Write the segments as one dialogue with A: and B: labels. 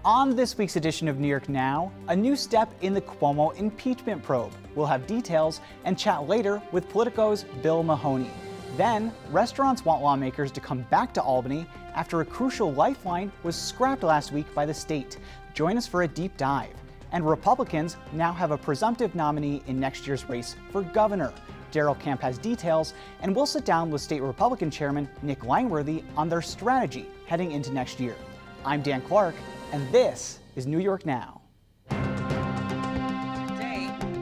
A: On this week's edition of New York Now, a new step in the Cuomo impeachment probe. We'll have details and chat later with Politico's Bill Mahoney. Then, restaurants want lawmakers to come back to Albany after a crucial lifeline was scrapped last week by the state. Join us for a deep dive. And Republicans now have a presumptive nominee in next year's race for governor. Daryl Camp has details, and we'll sit down with State Republican Chairman Nick Langworthy on their strategy heading into next year. I'm Dan Clark, and this is New York Now.
B: Today,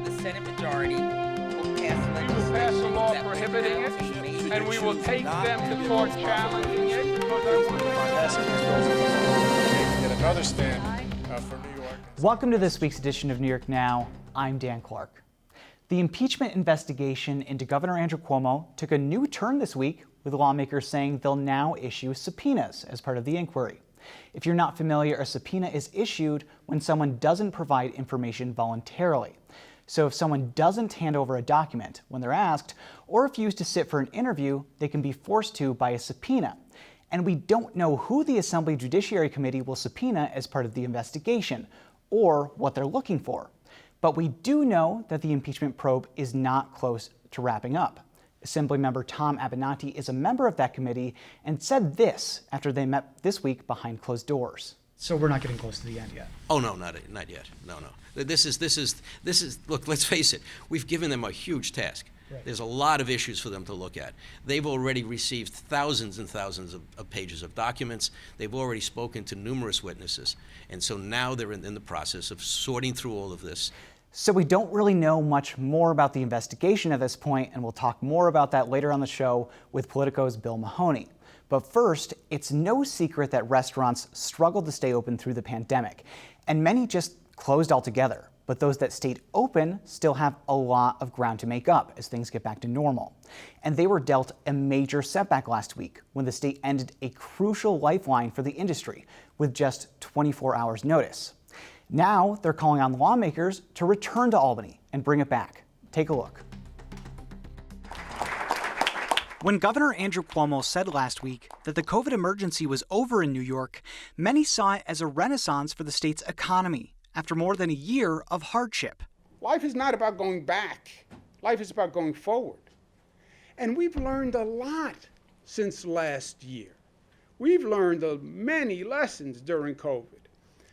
B: the Senate majority will pass legislation.
C: We will pass a law prohibiting it, and we will take them to court challenging it.
D: Get another stand for New York.
A: Welcome to this week's edition of New York Now. I'm Dan Clark. The impeachment investigation into Governor Andrew Cuomo took a new turn this week, with lawmakers saying they'll now issue subpoenas as part of the inquiry. If you're not familiar, a subpoena is issued when someone doesn't provide information voluntarily. So if someone doesn't hand over a document when they're asked, or refuse to sit for an interview, they can be forced to by a subpoena. And we don't know who the Assembly Judiciary Committee will subpoena as part of the investigation, or what they're looking for. But we do know that the impeachment probe is not close to wrapping up. Assemblymember Tom Abbinati is a member of that committee and said this after they met this week behind closed doors. So we're not getting close to the end yet.
E: Oh no, not yet. No. This is. Look, let's face it. We've given them a huge task. Right. There's a lot of issues for them to look at. They've already received thousands and thousands of pages of documents. They've already spoken to numerous witnesses, and so now they're in the process of sorting through all of this.
A: So we don't really know much more about the investigation at this point, and we'll talk more about that later on the show with Politico's Bill Mahoney. But first, it's no secret that restaurants struggled to stay open through the pandemic, and many just closed altogether. But those that stayed open still have a lot of ground to make up as things get back to normal. And they were dealt a major setback last week when the state ended a crucial lifeline for the industry with just 24 hours notice. Now they're calling on lawmakers to return to Albany and bring it back. Take a look. When Governor Andrew Cuomo said last week that the COVID emergency was over in New York, many saw it as a renaissance for the state's economy after more than a year of hardship.
C: Life is not about going back. Life is about going forward. And we've learned a lot since last year. We've learned many lessons during COVID.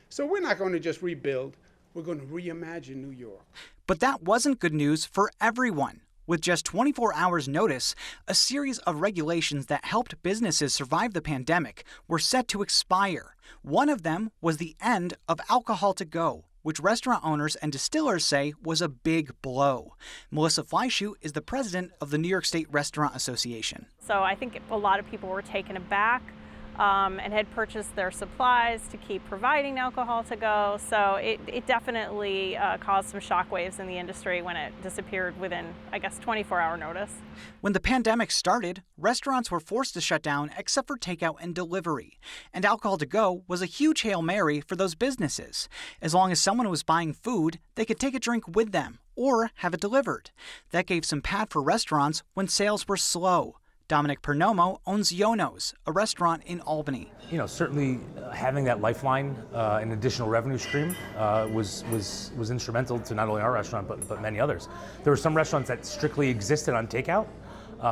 C: So we're not going to just rebuild, we're going to reimagine New York.
A: But that wasn't good news for everyone. With just 24 hours notice, a series of regulations that helped businesses survive the pandemic were set to expire. One of them was the end of alcohol to go, which restaurant owners and distillers say was a big blow. Melissa Fleischute is the president of the New York State Restaurant Association.
F: So I think a lot of people were taken aback and had purchased their supplies to keep providing alcohol to go. So it definitely caused some shockwaves in the industry when it disappeared within, 24-hour notice.
A: When the pandemic started, restaurants were forced to shut down except for takeout and delivery. And alcohol to go was a huge Hail Mary for those businesses. As long as someone was buying food, they could take a drink with them or have it delivered. That gave some pad for restaurants when sales were slow. Dominic Pernomo owns Yono's, a restaurant in Albany.
G: Certainly having that lifeline, an additional revenue stream, was instrumental to not only our restaurant but many others. There were some restaurants that strictly existed on takeout,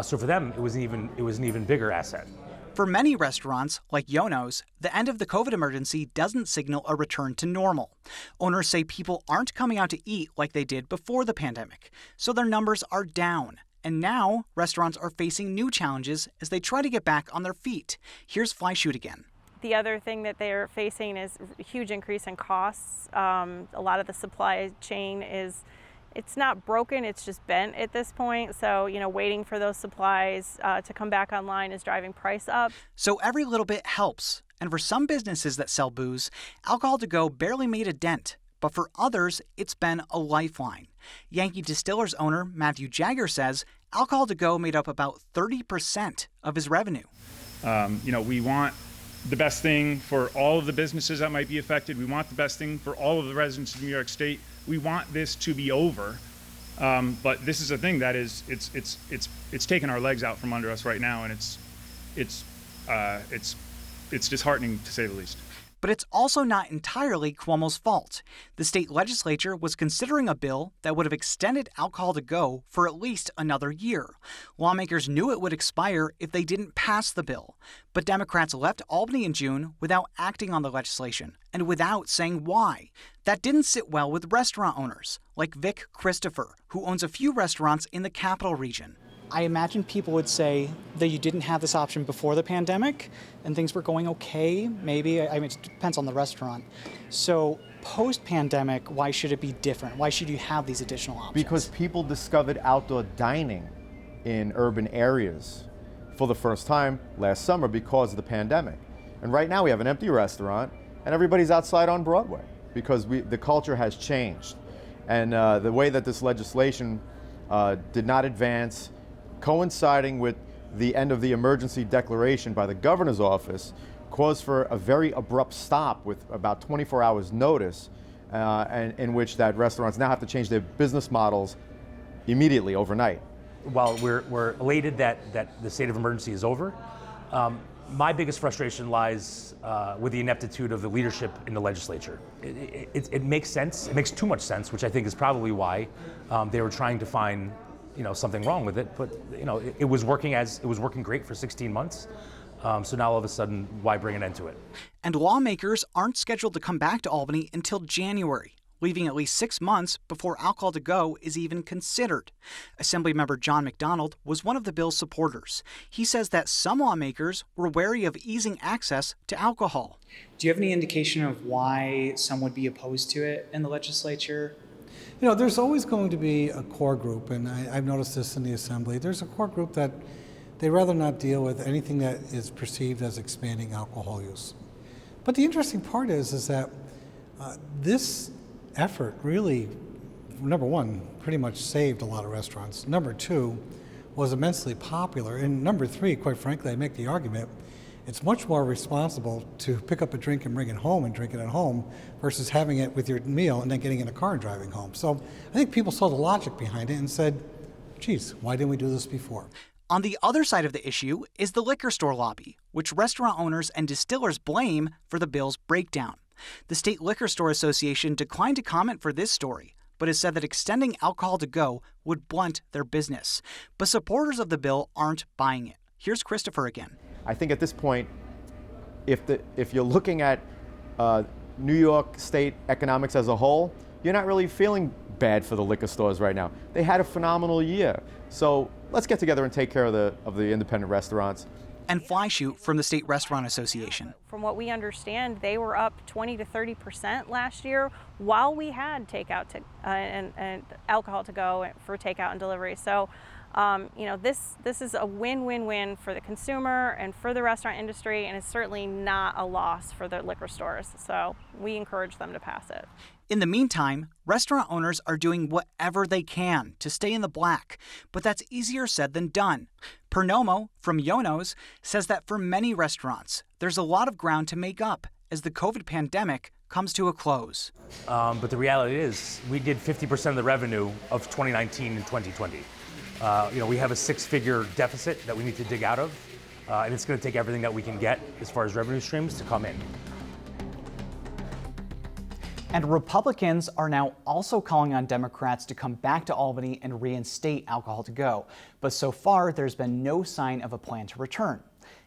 G: so for them it was an even bigger asset.
A: For many restaurants, like Yono's, the end of the COVID emergency doesn't signal a return to normal. Owners say people aren't coming out to eat like they did before the pandemic, so their numbers are down. And now, restaurants are facing new challenges as they try to get back on their feet. Here's Fleischute again.
F: The other thing that they're facing is a huge increase in costs. A lot of the supply chain it's not broken, it's just bent at this point. So, waiting for those supplies to come back online is driving price up.
A: So every little bit helps. And for some businesses that sell booze, alcohol to go barely made a dent. But for others, it's been a lifeline. Yankee Distillers owner Matthew Jagger says alcohol to go made up about 30% of his revenue.
H: We want the best thing for all of the businesses that might be affected. We want the best thing for all of the residents of New York State. We want this to be over. But this is a thing that it's taken our legs out from under us right now, and it's disheartening to say the least.
A: But it's also not entirely Cuomo's fault. The state legislature was considering a bill that would have extended alcohol to go for at least another year. Lawmakers knew it would expire if they didn't pass the bill. But Democrats left Albany in June without acting on the legislation and without saying why. That didn't sit well with restaurant owners, like Vic Christopher, who owns a few restaurants in the capital region. I imagine people would say that you didn't have this option before the pandemic and things were going okay, maybe. I mean, it depends on the restaurant. So post-pandemic, why should it be different? Why should you have these additional options?
I: Because people discovered outdoor dining in urban areas for the first time last summer because of the pandemic. And right now we have an empty restaurant and everybody's outside on Broadway because the culture has changed. And the way that this legislation did not advance, coinciding with the end of the emergency declaration by the governor's office, caused for a very abrupt stop with about 24 hours notice, and in which that restaurants now have to change their business models immediately, overnight.
G: While we're elated that the state of emergency is over, my biggest frustration lies with the ineptitude of the leadership in the legislature. It makes sense. It makes too much sense, which I think is probably why they were trying to find something wrong with it. But it was working great for 16 months. So now all of a sudden, why bring an end to it?
A: And lawmakers aren't scheduled to come back to Albany until January, leaving at least 6 months before alcohol to go is even considered. Assemblymember John McDonald was one of the bill's supporters. He says that some lawmakers were wary of easing access to alcohol. Do you have any indication of why some would be opposed to it in the legislature?
J: There's always going to be a core group, and I've noticed this in the Assembly. There's a core group that they rather not deal with anything that is perceived as expanding alcohol use. But the interesting part is that this effort really, number one, pretty much saved a lot of restaurants. Number two, was immensely popular. And number three, quite frankly, I make the argument, it's much more responsible to pick up a drink and bring it home and drink it at home versus having it with your meal and then getting in a car and driving home. So I think people saw the logic behind it and said, geez, why didn't we do this before?
A: On the other side of the issue is the liquor store lobby, which restaurant owners and distillers blame for the bill's breakdown. The State Liquor Store Association declined to comment for this story, but has said that extending alcohol to go would blunt their business. But supporters of the bill aren't buying it. Here's Christopher again.
I: I think at this point, if you're looking at New York State economics as a whole, you're not really feeling bad for the liquor stores right now. They had a phenomenal year. So let's get together and take care of the independent restaurants.
A: And Flyshoot from the State Restaurant Association.
F: From what we understand, they were up 20 to 30% last year while we had takeout and alcohol to go for takeout and delivery. So, this is a win-win-win for the consumer and for the restaurant industry, and it's certainly not a loss for the liquor stores. So we encourage them to pass it.
A: In the meantime, restaurant owners are doing whatever they can to stay in the black, but that's easier said than done. Pernomo from Yono's says that for many restaurants, there's a lot of ground to make up as the COVID pandemic comes to a close.
G: But the reality is, we did 50% of the revenue of 2019 and 2020. We have a 6-figure deficit that we need to dig out of, and it's going to take everything that we can get as far as revenue streams to come in.
A: And Republicans are now also calling on Democrats to come back to Albany and reinstate alcohol to go. But so far, there's been no sign of a plan to return.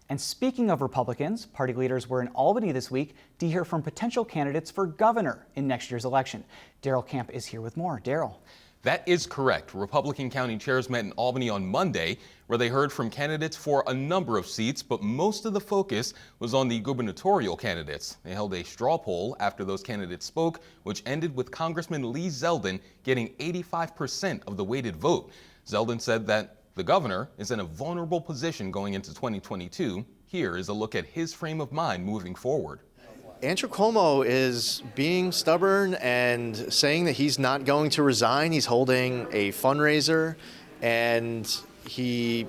A: And speaking of Republicans, party leaders were in Albany this week to hear from potential candidates for governor in next year's election. Daryl Camp is here with more. Daryl.
K: That is correct. Republican county chairs met in Albany on Monday, where they heard from candidates for a number of seats, but most of the focus was on the gubernatorial candidates. They held a straw poll after those candidates spoke, which ended with Congressman Lee Zeldin getting 85% of the weighted vote. Zeldin said that the governor is in a vulnerable position going into 2022. Here is a look at his frame of mind moving forward.
L: Andrew Cuomo is being stubborn and saying that he's not going to resign. He's holding a fundraiser, and he,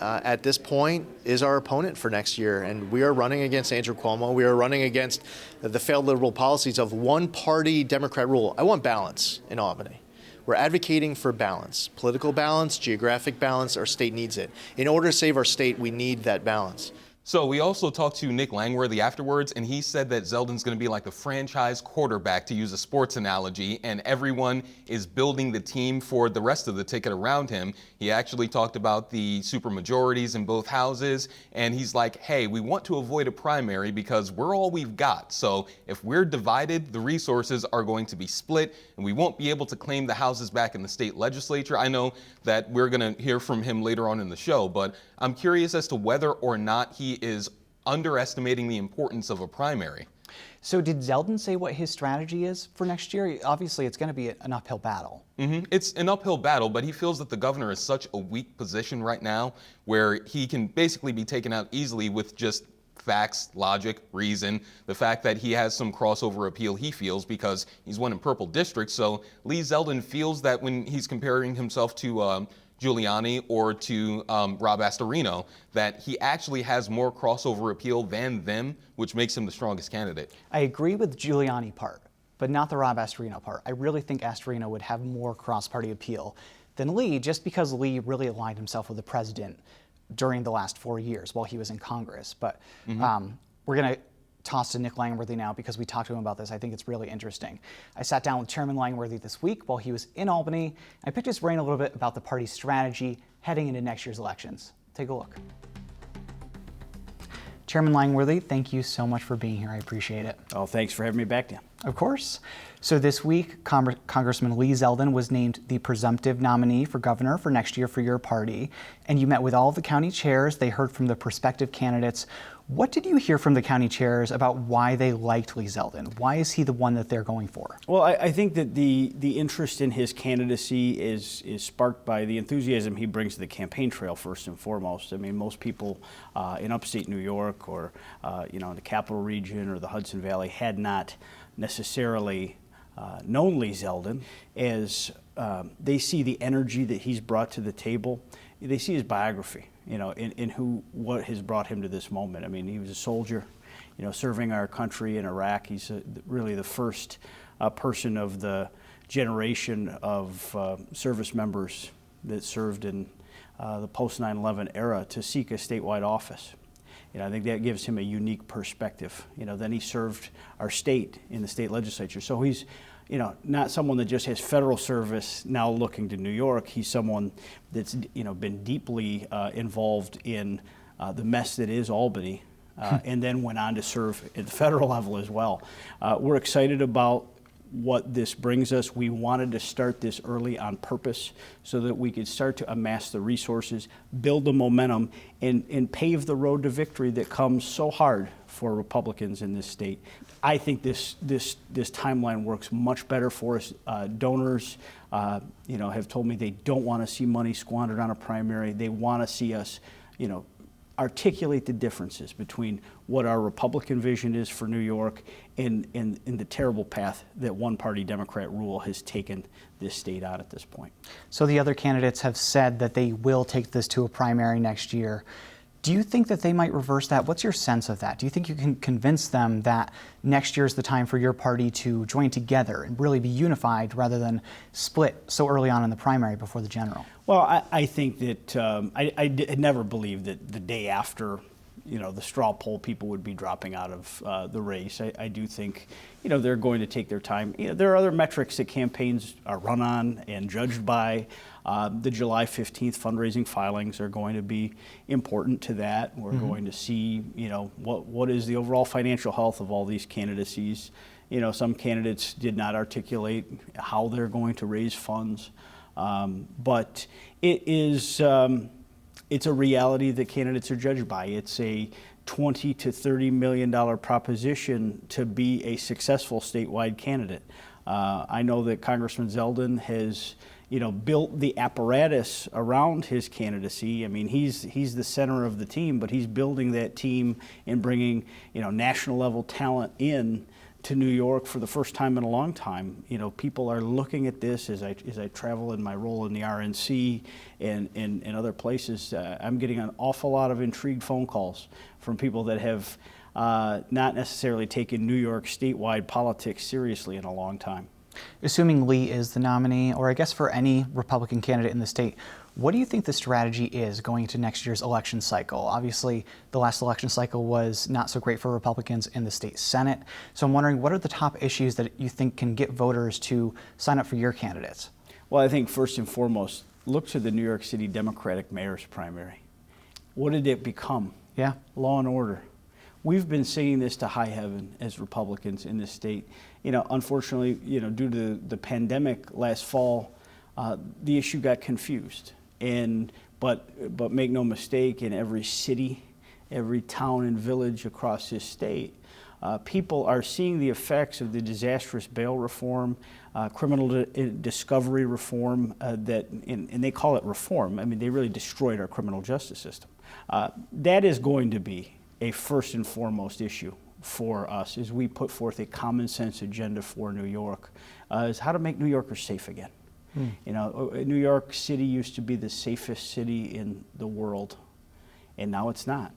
L: at this point, is our opponent for next year. And we are running against Andrew Cuomo. We are running against the failed liberal policies of one-party Democrat rule. I want balance in Albany. We're advocating for balance, political balance, geographic balance. Our state needs it. In order to save our state, we need that balance.
K: So we also talked to Nick Langworthy afterwards, and he said that Zeldin's going to be like the franchise quarterback, to use a sports analogy, and everyone is building the team for the rest of the ticket around him. He actually talked about the supermajorities in both houses, and he's like, hey, we want to avoid a primary because we're all we've got. So if we're divided, the resources are going to be split, and we won't be able to claim the houses back in the state legislature. I know that we're going to hear from him later on in the show, but I'm curious as to whether or not he is underestimating the importance of a primary.
A: So did Zeldin say what his strategy is for next year? Obviously, it's going to be an uphill battle.
K: It's an uphill battle, but he feels that the governor is such a weak position right now where he can basically be taken out easily with just facts, logic, reason, the fact that he has some crossover appeal he feels because he's won in purple districts. So Lee Zeldin feels that when he's comparing himself to Giuliani or to Rob Astorino, that he actually has more crossover appeal than them, which makes him the strongest candidate.
A: I agree with the Giuliani part, but not the Rob Astorino part. I really think Astorino would have more cross-party appeal than Lee, just because Lee really aligned himself with the president during the last 4 years while he was in Congress. But we're going to toss to Nick Langworthy now because we talked to him about this. I think it's really interesting. I sat down with Chairman Langworthy this week while he was in Albany. I picked his brain a little bit about the party's strategy heading into next year's elections. Take a look. Chairman Langworthy, thank you so much for being here. I appreciate it.
M: Oh, thanks for having me back, Dan.
A: Of course. So this week, Congressman Lee Zeldin was named the presumptive nominee for governor for next year for your party, and you met with all of the county chairs. They heard from the prospective candidates. What did you hear from the county chairs about why they liked Lee Zeldin? Why is he the one that they're going for?
M: Well, I think that the interest in his candidacy is sparked by the enthusiasm he brings to the campaign trail, first and foremost. I mean, most people in upstate New York or in the Capital Region or the Hudson Valley had not necessarily known Lee Zeldin. As they see the energy that he's brought to the table, they see his biography, in what has brought him to this moment. I mean, he was a soldier, serving our country in Iraq. He's really the first person of the generation of service members that served in the post 9/11 era to seek a statewide office. I think that gives him a unique perspective. Then he served our state in the state legislature. So he's, not someone that just has federal service now looking to New York. He's someone that's, been deeply involved in the mess that is Albany, and then went on to serve at the federal level as well. We're excited about what this brings us. We wanted to start this early on purpose so that we could start to amass the resources, build the momentum, and pave the road to victory that comes so hard for Republicans in this state. I think this timeline works much better for us. Donors, have told me they don't want to see money squandered on a primary. They want to see us, articulate the differences between what our Republican vision is for New York and the terrible path that one-party Democrat rule has taken this state on at this point.
A: So the other candidates have said that they will take this to a primary next year. Do you think that they might reverse that? What's your sense of that? Do you think you can convince them that next year is the time for your party to join together and really be unified rather than split so early on in the primary before the general?
M: Well, I think that I never believed that the day after, the straw poll, people would be dropping out of the race. I do think, they're going to take their time. There are other metrics that campaigns are run on and judged by. The July 15th fundraising filings are going to be important to that. We're going to see, what is the overall financial health of all these candidacies. Some candidates did not articulate how they're going to raise funds. But it is, it's a reality that candidates are judged by. It's a $20 to $30 million proposition to be a successful statewide candidate. I know that Congressman Zeldin has, built the apparatus around his candidacy. I mean, he's the center of the team, but he's building that team and bringing, national level talent in to New York for the first time in a long time. People are looking at this as I travel in my role in the RNC and other places. I'm getting an awful lot of intrigued phone calls from people that have not necessarily taken New York statewide politics seriously in a long time.
A: Assuming Lee is the nominee, or I guess for any Republican candidate in the state, What do you think the strategy is going into next year's election cycle? Obviously, the last election cycle was not so great for Republicans in the state Senate. So I'm wondering, what are the top issues that you think can get voters to sign up for your candidates?
M: Well, I think first and foremost, look to the New York City Democratic mayor's primary. What did it become?
A: Yeah.
M: Law and order. We've been singing this to high heaven as Republicans in this state. Unfortunately, due to the pandemic last fall, the issue got confused. But make no mistake, in every city, every town and village across this state, people are seeing the effects of the disastrous bail reform, criminal discovery reform, and they call it reform. I mean, they really destroyed our criminal justice system. That is going to be a first and foremost issue for us as we put forth a common sense agenda for New York, is how to make New Yorkers safe again. New York City used to be the safest city in the world, and now it's not.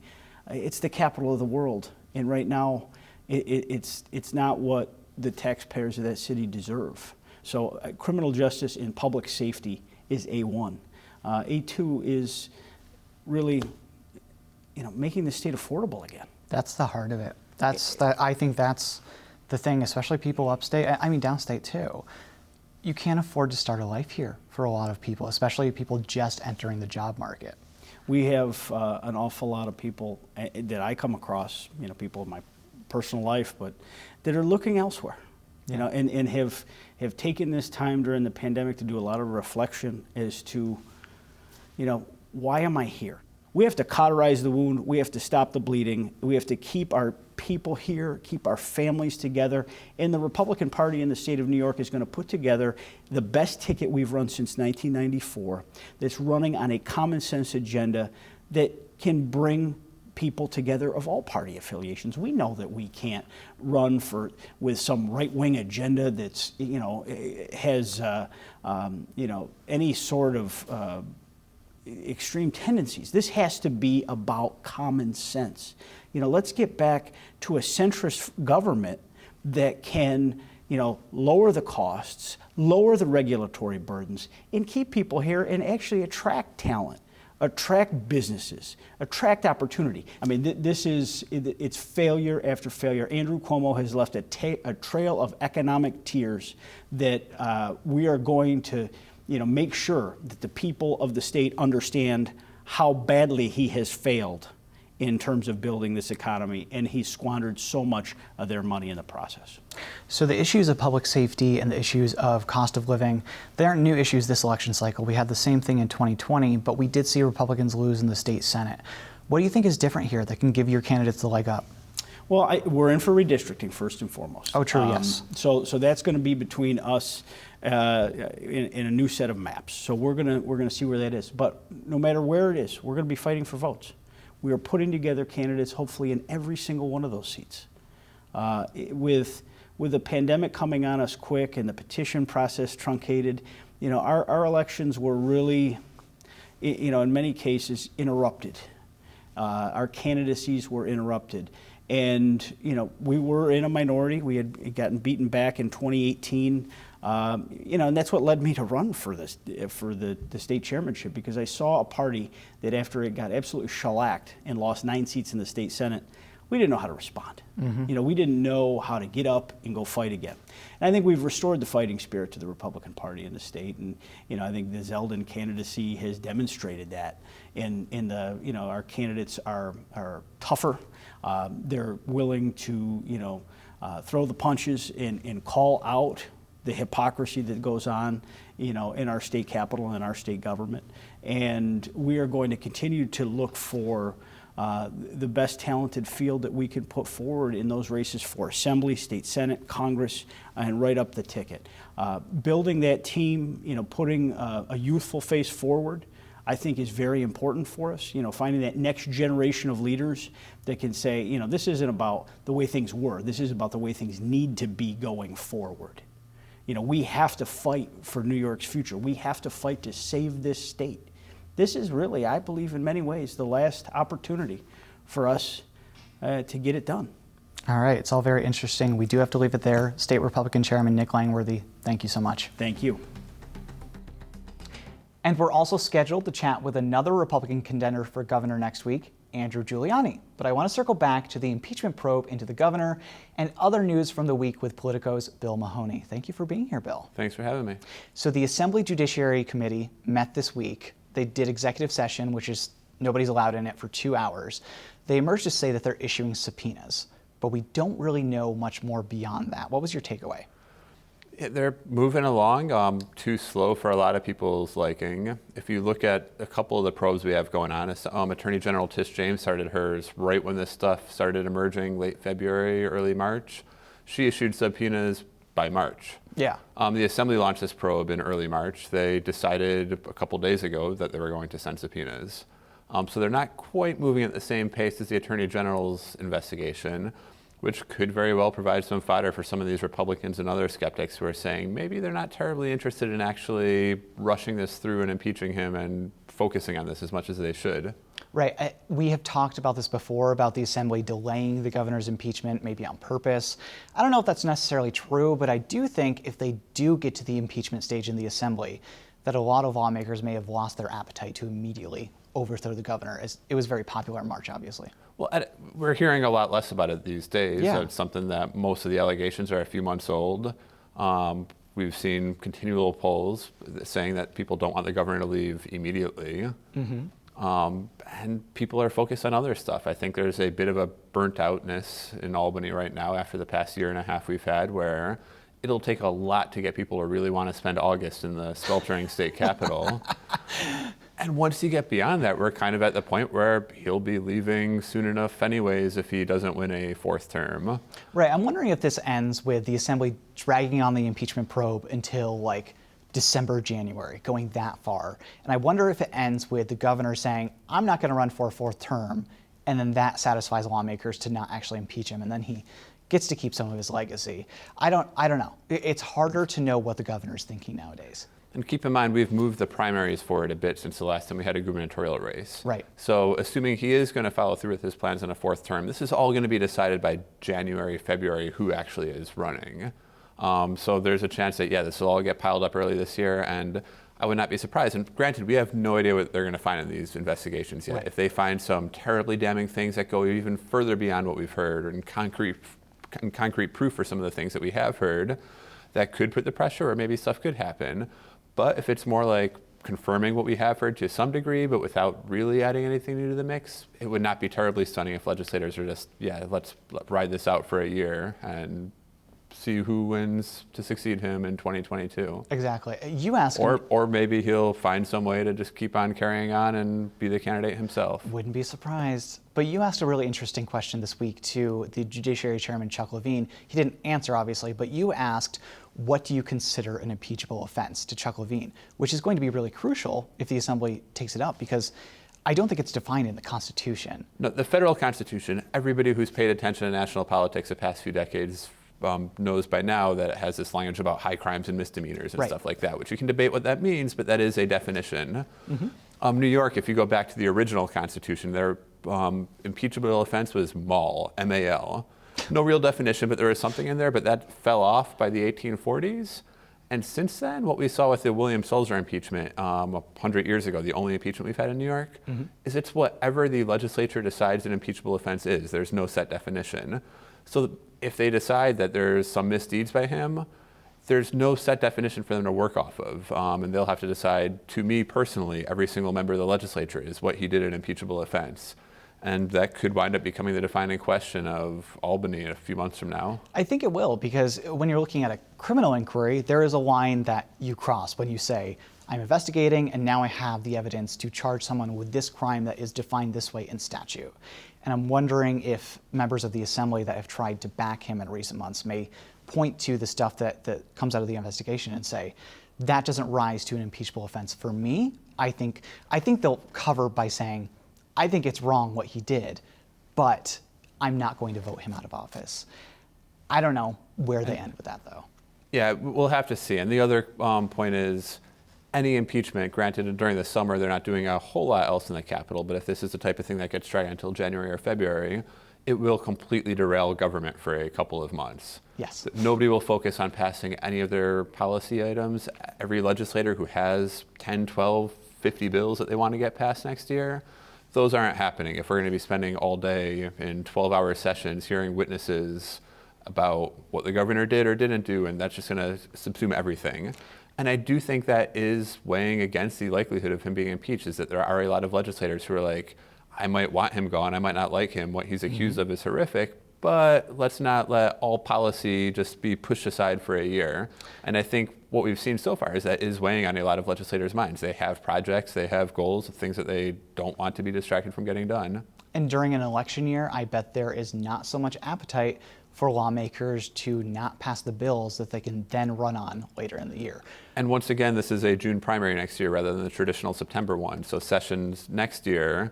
M: It's the capital of the world, and right now it's not what the taxpayers of that city deserve. So criminal justice and public safety is A1. A2 is really making the state affordable again.
A: That's the heart of it. I think that's the thing, especially people upstate, I mean downstate too. You can't afford to start a life here for a lot of people, especially people just entering the job market.
M: We have an awful lot of people that I come across, people in my personal life, but that are looking elsewhere, and have taken this time during the pandemic to do a lot of reflection as to, why am I here? We have to cauterize the wound. We have to stop the bleeding. We have to keep our people here, keep our families together. And the Republican Party in the state of New York is going to put together the best ticket we've run since 1994 that's running on a common sense agenda that can bring people together of all party affiliations. We know that we can't run with some right-wing agenda that's, has, any sort of extreme tendencies. This has to be about common sense. Let's get back to a centrist government that can, lower the costs, lower the regulatory burdens, and keep people here and actually attract talent, attract businesses, attract opportunity. I mean, it's failure after failure. Andrew Cuomo has left a trail of economic tears that we are going to make sure that the people of the state understand how badly he has failed in terms of building this economy, and he's squandered so much of their money in the process.
A: So the issues of public safety and the issues of cost of living, they aren't new issues this election cycle. We had the same thing in 2020, but we did see Republicans lose in the state Senate. What do you think is different here that can give your candidates the leg up?
M: Well, we're in for redistricting first and foremost.
A: Oh, true, yes.
M: So that's going to be between us in a new set of maps. So we're gonna see where that is. But no matter where it is, we're going to be fighting for votes. We are putting together candidates, hopefully, in every single one of those seats. With the pandemic coming on us quick and the petition process truncated, our elections were really, in many cases, interrupted. Our candidacies were interrupted. And, we were in a minority. We had gotten beaten back in 2018. And that's what led me to run for the state chairmanship, because I saw a party that after it got absolutely shellacked and lost 9 seats in the state Senate, we didn't know how to respond.
A: Mm-hmm.
M: We didn't know how to get up and go fight again. And I think we've restored the fighting spirit to the Republican Party in the state. And, I think the Zeldin candidacy has demonstrated that. Our candidates are tougher. They're willing to, throw the punches and call out the hypocrisy that goes on, in our state capitol and our state government. And we are going to continue to look for the best talented field that we can put forward in those races for Assembly, State Senate, Congress, and right up the ticket. Building that team, putting a youthful face forward, I think is very important for us. Finding that next generation of leaders that can say, this isn't about the way things were. This is about the way things need to be going forward. We have to fight for New York's future. We have to fight to save this state. This is really, I believe, in many ways, the last opportunity for us to get it done.
A: All right, it's all very interesting. We do have to leave it there. State Republican Chairman Nick Langworthy, thank you so much.
M: Thank you.
A: And we're also scheduled to chat with another Republican contender for governor next week, Andrew Giuliani. But I want to circle back to the impeachment probe into the governor and other news from the week with Politico's Bill Mahoney. Thank you for being here, Bill.
N: Thanks for having me.
A: So the Assembly Judiciary Committee met this week. They did executive session, which is nobody's allowed in it, for 2 hours. They emerged to say that they're issuing subpoenas, but we don't really know much more beyond that. What was your takeaway?
N: They're moving along, too slow for a lot of people's liking. If you look at a couple of the probes we have going on, Attorney General Tish James started hers right when this stuff started emerging, late February, early March. She issued subpoenas by March.
A: Yeah.
N: The Assembly launched this probe in early March. They decided a couple days ago that they were going to send subpoenas. So they're not quite moving at the same pace as the Attorney General's investigation, which could very well provide some fodder for some of these Republicans and other skeptics who are saying maybe they're not terribly interested in actually rushing this through and impeaching him and focusing on this as much as they should.
A: Right. We have talked about this before, about the Assembly delaying the governor's impeachment, maybe on purpose. I don't know if that's necessarily true, but I do think if they do get to the impeachment stage in the Assembly, that a lot of lawmakers may have lost their appetite to immediately overthrow the governor, as it was very popular in March, obviously.
N: Well, we're hearing a lot less about it these days.
A: Yeah.
N: It's something that most of the allegations are a few months old. We've seen continual polls saying that people don't want the governor to leave immediately. And people are focused on other stuff. I think there's a bit of a burnt outness in Albany right now after the past year and a half we've had, where it'll take a lot to get people to really want to spend August in the sweltering state capitol. And once you get beyond that, we're kind of at the point where he'll be leaving soon enough anyways if he doesn't win a fourth term.
A: Right. I'm wondering if this ends with the Assembly dragging on the impeachment probe until like December, January, going that far. And I wonder if it ends with the governor saying, I'm not going to run for a fourth term, and then that satisfies lawmakers to not actually impeach him, and then he gets to keep some of his legacy. I don't know. It's harder to know what the governor's thinking nowadays.
N: And keep in mind, we've moved the primaries forward a bit since the last time we had a gubernatorial race.
A: Right.
N: So assuming he is going to follow through with his plans on a fourth term, this is all going to be decided by January, February, who actually is running. So there's a chance that, yeah, this will all get piled up early this year, and I would not be surprised. And granted, we have no idea what they're going to find in these investigations yet.
A: Right.
N: If they find some terribly damning things that go even further beyond what we've heard, and concrete proof for some of the things that we have heard, that could put the pressure, or maybe stuff could happen. But if it's more like confirming what we have heard to some degree, but without really adding anything new to the mix, it would not be terribly stunning if legislators are just, yeah, let's ride this out for a year and see who wins to succeed him in 2022.
A: Exactly. You asked
N: or maybe he'll find some way to just keep on carrying on and be the candidate himself.
A: Wouldn't be surprised. But you asked a really interesting question this week to the Judiciary Chairman, Chuck Levine. He didn't answer, obviously, but you asked, what do you consider an impeachable offense, to Chuck Levine, which is going to be really crucial if the Assembly takes it up, because I don't think it's defined in the Constitution.
N: No, the federal Constitution, everybody who's paid attention to national politics the past few decades knows by now that it has this language about high crimes and misdemeanors and stuff like that, which you can debate what that means, but that is a definition. New York, if you go back to the original Constitution, their impeachable offense was mal, M-A-L. No real definition, but there was something in there, but that fell off by the 1840s. And since then, what we saw with the William Sulzer impeachment 100 years ago, the only impeachment we've had in New York, is it's whatever the legislature decides an impeachable offense is. There's no set definition. So if they decide that there's some misdeeds by him, there's no set definition for them to work off of. And they'll have to decide, to me personally, every single member of the legislature is what he did an impeachable offense. And that could wind up becoming the defining question of Albany a few months from now.
A: I think it will, because when you're looking at a criminal inquiry, there is a line that you cross when you say, I'm investigating and now I have the evidence to charge someone with this crime that is defined this way in statute. And I'm wondering if members of the Assembly that have tried to back him in recent months may point to the stuff that comes out of the investigation and say, that doesn't rise to an impeachable offense for me. I think they'll cover by saying, I think it's wrong what he did, but I'm not going to vote him out of office. I don't know where they end with that, though.
N: Yeah, we'll have to see. And the other point is, any impeachment, granted during the summer, they're not doing a whole lot else in the Capitol, but if this is the type of thing that gets dragged until January or February, it will completely derail government for a couple of months.
A: Yes.
N: Nobody will focus on passing any of their policy items. Every legislator who has 10, 12, 50 bills that they want to get passed next year, those aren't happening. If we're going to be spending all day in 12-hour sessions hearing witnesses about what the governor did or didn't do, and that's just going to subsume everything. And I do think that is weighing against the likelihood of him being impeached, is that there are a lot of legislators who are like, I might want him gone, I might not like him, what he's accused of is horrific, but let's not let all policy just be pushed aside for a year. And I think what we've seen so far is that is weighing on a lot of legislators' minds. They have projects, they have goals, things that they don't want to be distracted from getting done.
A: And during an election year, I bet there is not so much appetite for lawmakers to not pass the bills that they can then run on later in the year.
N: And once again, this is a June primary next year rather than the traditional September one. So sessions next year,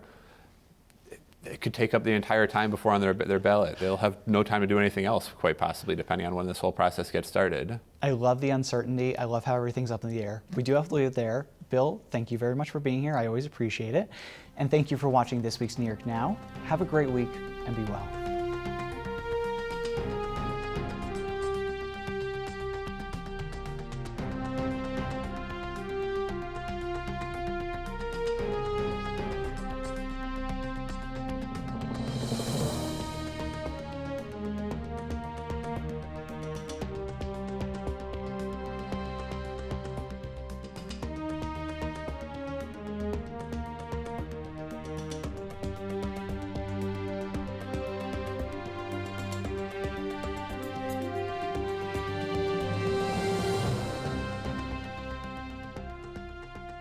N: it could take up the entire time before on their ballot. They'll have no time to do anything else, quite possibly, depending on when this whole process gets started.
A: I love the uncertainty. I love how everything's up in the air. We do have to leave it there. Bill, thank you very much for being here. I always appreciate it. And thank you for watching this week's New York Now. Have a great week and be well.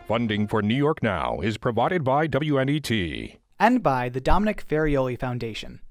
O: Funding for New York Now is provided by WNET.
A: And by the Dominic Ferrioli Foundation.